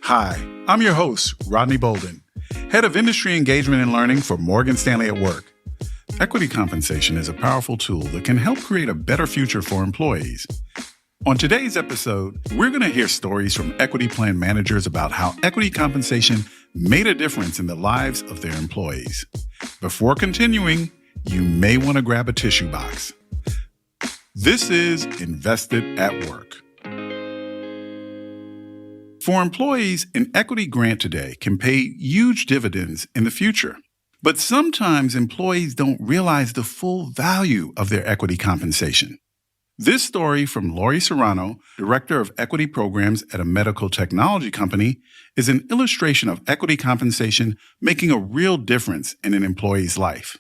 Hi, I'm your host, Rodney Bolden, Head of Industry Engagement and Learning for Morgan Stanley at Work. Equity compensation is a powerful tool that can help create a better future for employees. On today's episode, we're going to hear stories from equity plan managers about how equity compensation made a difference in the lives of their employees. Before continuing, you may want to grab a tissue box. This is Invested at Work. For employees, an equity grant today can pay huge dividends in the future. But sometimes employees don't realize the full value of their equity compensation. This story from Lori Serrano, Director of Equity Programs at a medical technology company, is an illustration of equity compensation making a real difference in an employee's life.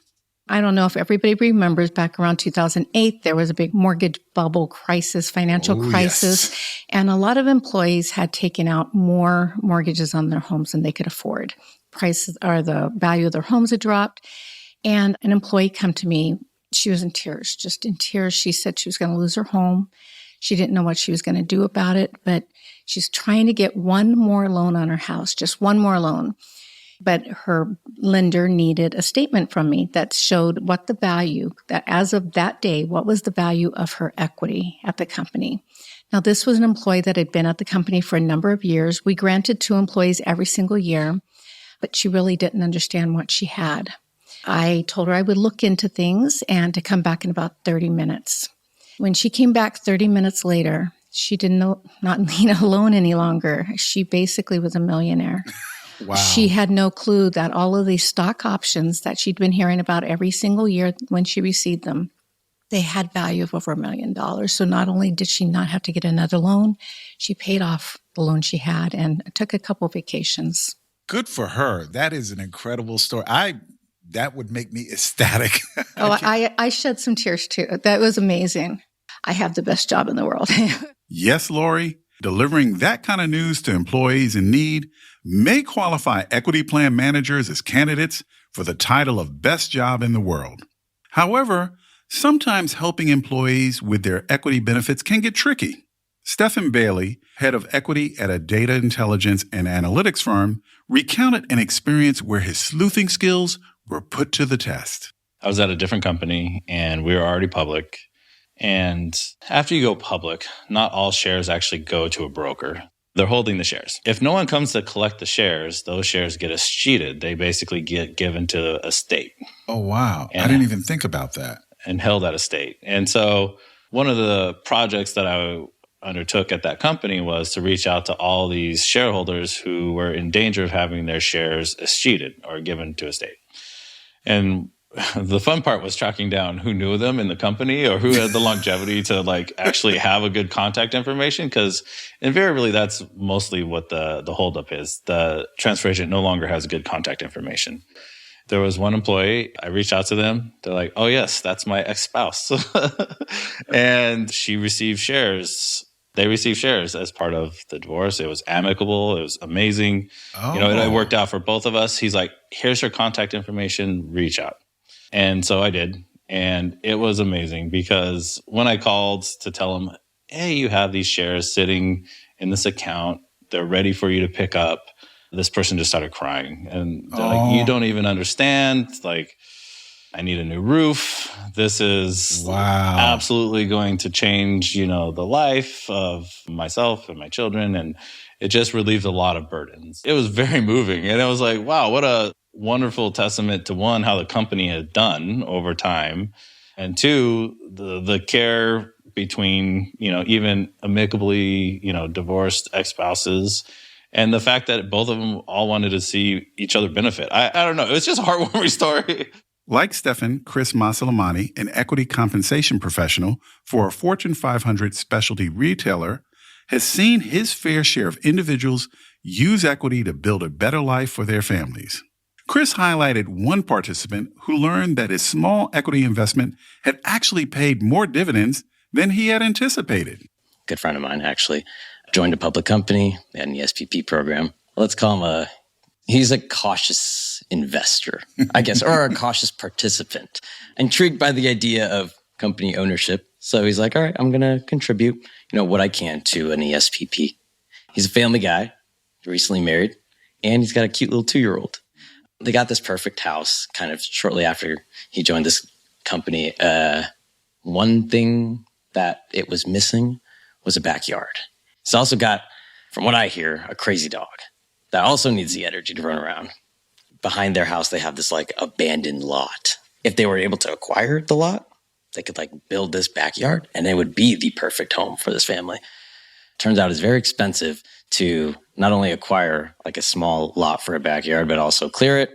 I don't know if everybody remembers back around 2008, there was a big mortgage bubble crisis, financial crisis, yes. And a lot of employees had taken out more mortgages on their homes than they could afford. Prices or the value of their homes had dropped. And an employee come to me. She was in tears, just in tears. She said she was going to lose her home. She didn't know what she was going to do about it, but she's trying to get one more loan on her house, just one more loan. But her lender needed a statement from me that showed what the value, that as of that day, what was the value of her equity at the company. Now, this was an employee that had been at the company for a number of years. We granted 2 employees every single year, but she really didn't understand what she had. I told her I would look into things and to come back in about 30 minutes. When she came back 30 minutes later, she did not need a loan any longer. She basically was a millionaire. Wow. She had no clue that all of these stock options that she'd been hearing about every single year when she received them, they had value of over $1 million. So not only did she not have to get another loan, she paid off the loan she had and took a couple vacations. Good for her. That is an incredible story. That would make me ecstatic. I shed some tears too. That was amazing. I have the best job in the world. Yes, Lori. Delivering that kind of news to employees in need may qualify equity plan managers as candidates for the title of best job in the world. However, sometimes helping employees with their equity benefits can get tricky. Stefan Bailey, head of equity at a data intelligence and analytics firm, recounted an experience where his sleuthing skills were put to the test. I was at a different company and we were already public. And after you go public, not all shares actually go to a broker. They're holding the shares. If no one comes to collect the shares, those shares get escheated. They basically get given to a state. Oh, wow. I didn't even think about that. And held at a state. And so one of the projects that I undertook at that company was to reach out to all these shareholders who were in danger of having their shares escheated or given to a state. And the fun part was tracking down who knew them in the company or who had the longevity to actually have a good contact information. Because invariably, that's mostly what the holdup is. The transfer agent no longer has good contact information. There was one employee, I reached out to them. They're like, oh, yes, that's my ex-spouse. And she received shares. They received shares as part of the divorce. It was amicable. It was amazing. Oh. It worked out for both of us. He's like, here's her contact information. Reach out. And so I did. And it was amazing because when I called to tell him, hey, you have these shares sitting in this account. They're ready for you to pick up. This person just started crying. And they're like, you don't even understand. I need a new roof. This is absolutely going to change, the life of myself and my children. And it just relieved a lot of burdens. It was very moving. And it was like, wow, what a wonderful testament to one, how the company had done over time. And two, the care between, even amicably, divorced ex-spouses. And the fact that both of them all wanted to see each other benefit. I don't know. It was just a heartwarming story. Like Stefan, Chris Masalamani, an equity compensation professional for a Fortune 500 specialty retailer, has seen his fair share of individuals use equity to build a better life for their families. Chris highlighted one participant who learned that his small equity investment had actually paid more dividends than he had anticipated. Good friend of mine actually joined a public company. They had an ESPP program. Let's call him he's a cautious investor, I guess, or a cautious participant, intrigued by the idea of company ownership. So he's like, all right, I'm going to contribute, what I can to an ESPP. He's a family guy. recently married, and he's got a cute little 2-year-old. They got this perfect house kind of shortly after he joined this company. One thing that it was missing was a backyard. He's also got, from what I hear, a crazy dog that also needs the energy to run around. Behind their house, they have this like abandoned lot. If they were able to acquire the lot, they could like build this backyard and it would be the perfect home for this family. Turns out it's very expensive to not only acquire like a small lot for a backyard, but also clear it.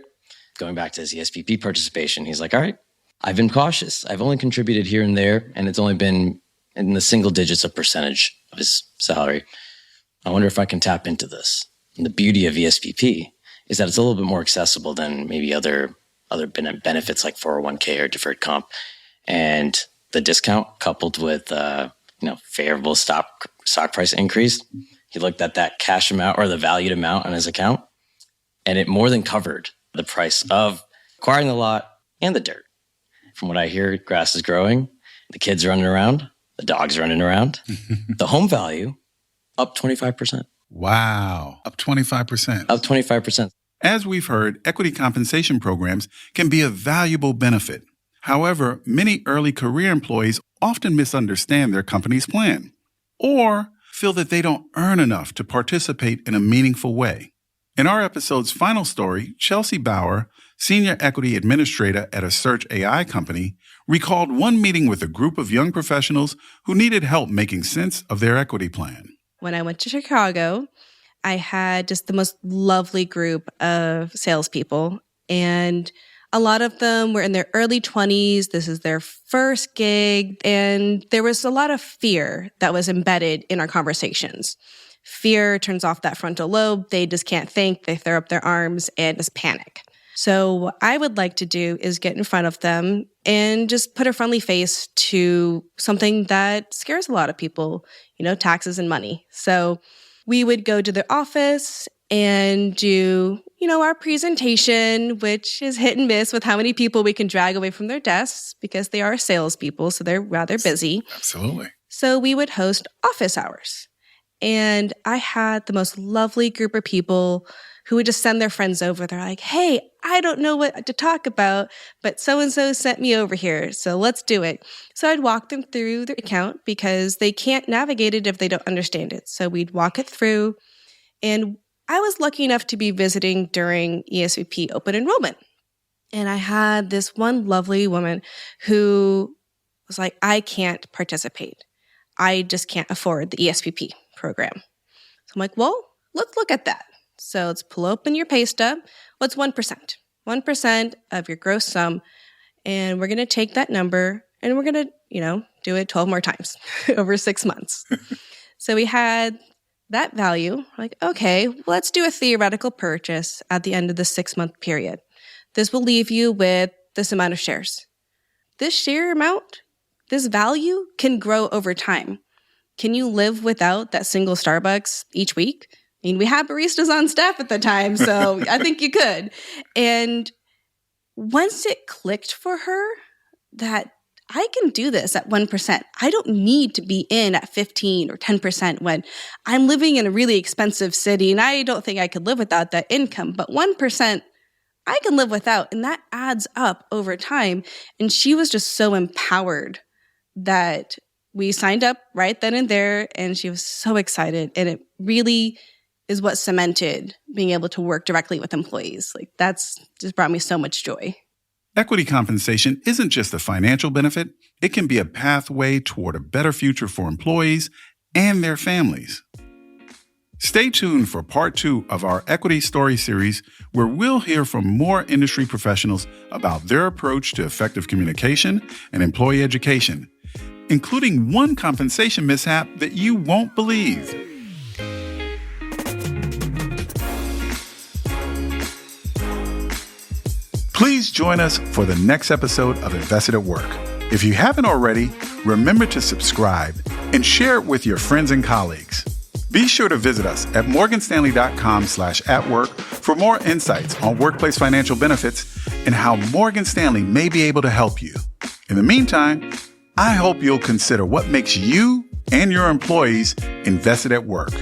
Going back to his ESPP participation, he's like, all right, I've been cautious. I've only contributed here and there, and it's only been in the single digits of percentage of his salary. I wonder if I can tap into this. And the beauty of ESPP is that it's a little bit more accessible than maybe other benefits like 401k or deferred comp. And the discount coupled with favorable stock price increase, he looked at that cash amount or the valued amount on his account, and it more than covered the price of acquiring the lot and the dirt. From what I hear, grass is growing, the kids running around, the dog's running around, the home value up 25%. Wow, up 25%. Up 25%. As we've heard, equity compensation programs can be a valuable benefit. However, many early career employees often misunderstand their company's plan or feel that they don't earn enough to participate in a meaningful way. In our episode's final story, Chelsea Bauer, Senior Equity Administrator at a search AI company, recalled one meeting with a group of young professionals who needed help making sense of their equity plan. When I went to Chicago, I had just the most lovely group of salespeople, and a lot of them were in their early 20s. This is their first gig, and there was a lot of fear that was embedded in our conversations. Fear turns off that frontal lobe. They just can't think. They throw up their arms and just panic. So what I would like to do is get in front of them and just put a friendly face to something that scares a lot of people, taxes and money. So we would go to their office and do, our presentation, which is hit and miss with how many people we can drag away from their desks because they are salespeople, so they're rather busy. Absolutely. So we would host office hours. And I had the most lovely group of people who would just send their friends over. They're like, hey, I don't know what to talk about, but so-and-so sent me over here, so let's do it. So I'd walk them through their account because they can't navigate it if they don't understand it. So we'd walk it through. And I was lucky enough to be visiting during ESPP open enrollment. And I had this one lovely woman who was like, I can't participate. I just can't afford the ESPP program. So I'm like, well, let's look at that. So let's pull open your pay stub. What's 1%? 1% of your gross sum. And we're going to take that number and we're going to, do it 12 more times over 6 months. So we had that value. We're like, okay, let's do a theoretical purchase at the end of the 6-month period. This will leave you with this amount of shares. This share amount, this value can grow over time. Can you live without that single Starbucks each week? I mean, we had baristas on staff at the time, so I think you could. And once it clicked for her that I can do this at 1%, I don't need to be in at 15 or 10% when I'm living in a really expensive city and I don't think I could live without that income. But 1%, I can live without, and that adds up over time. And she was just so empowered that we signed up right then and there, and she was so excited. And it really is what cemented being able to work directly with employees. Like, that's just brought me so much joy. Equity compensation isn't just a financial benefit. It can be a pathway toward a better future for employees and their families. Stay tuned for part 2 of our Equity Story series, where we'll hear from more industry professionals about their approach to effective communication and employee education, including one compensation mishap that you won't believe. Please join us for the next episode of Invested at Work. If you haven't already, remember to subscribe and share it with your friends and colleagues. Be sure to visit us at morganstanley.com/atwork for more insights on workplace financial benefits and how Morgan Stanley may be able to help you. In the meantime, I hope you'll consider what makes you and your employees invested at work.